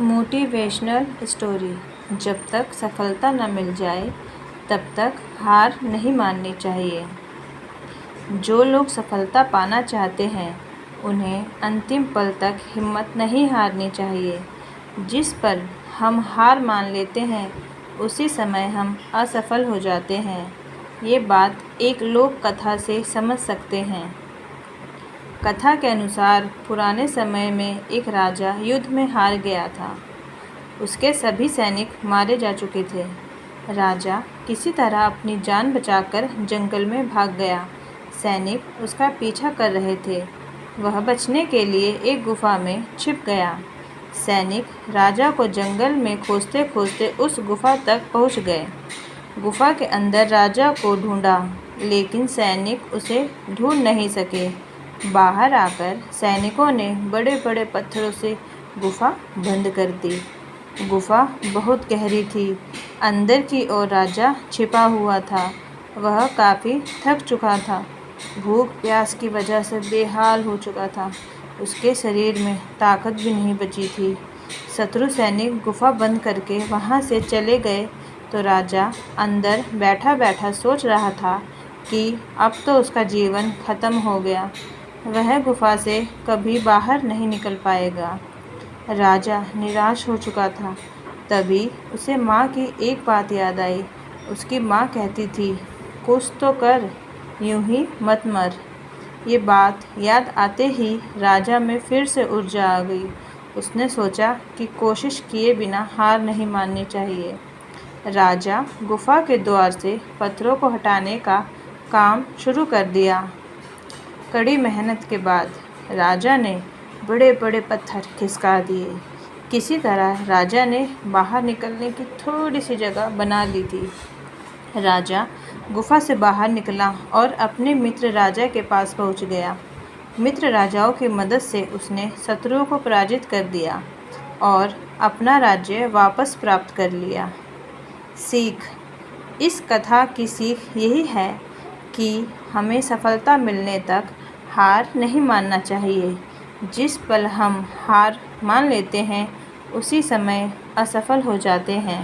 Motivational story. जब तक सफलता न मिल जाए तब तक हार नहीं माननी चाहिए। जो लोग सफलता पाना चाहते हैं उन्हें अंतिम पल तक हिम्मत नहीं हारनी चाहिए। जिस पल हम हार मान लेते हैं उसी समय हम असफल हो जाते हैं। ये बात एक लोक कथा से समझ सकते हैं। कथा के अनुसार पुराने समय में एक राजा युद्ध में हार गया था। उसके सभी सैनिक मारे जा चुके थे। राजा किसी तरह अपनी जान बचाकर जंगल में भाग गया। सैनिक उसका पीछा कर रहे थे। वह बचने के लिए एक गुफा में छिप गया। सैनिक राजा को जंगल में खोजते खोजते उस गुफा तक पहुंच गए। गुफा के अंदर राजा को ढूंढा, लेकिन सैनिक उसे ढूंढ नहीं सके। बाहर आकर सैनिकों ने बड़े बड़े पत्थरों से गुफा बंद कर दी। गुफा बहुत गहरी थी। अंदर की ओर राजा छिपा हुआ था। वह काफ़ी थक चुका था। भूख प्यास की वजह से बेहाल हो चुका था। उसके शरीर में ताकत भी नहीं बची थी। शत्रु सैनिक गुफा बंद करके वहाँ से चले गए तो राजा अंदर बैठा बैठा सोच रहा था कि अब तो उसका जीवन खत्म हो गया। वह गुफा से कभी बाहर नहीं निकल पाएगा। राजा निराश हो चुका था। तभी उसे माँ की एक बात याद आई। उसकी माँ कहती थी, कुछ तो कर, यूं ही मत मर। ये बात याद आते ही राजा में फिर से ऊर्जा आ गई। उसने सोचा कि कोशिश किए बिना हार नहीं माननी चाहिए। राजा गुफा के द्वार से पत्थरों को हटाने का काम शुरू कर दिया। कड़ी मेहनत के बाद राजा ने बड़े बड़े पत्थर खिसका दिए। किसी तरह राजा ने बाहर निकलने की थोड़ी सी जगह बना ली थी। राजा गुफा से बाहर निकला और अपने मित्र राजा के पास पहुंच गया। मित्र राजाओं की मदद से उसने शत्रुओं को पराजित कर दिया और अपना राज्य वापस प्राप्त कर लिया। सीख। इस कथा की सीख यही है कि हमें सफलता मिलने तक हार नहीं मानना चाहिए। जिस पल हम हार मान लेते हैं उसी समय असफल हो जाते हैं।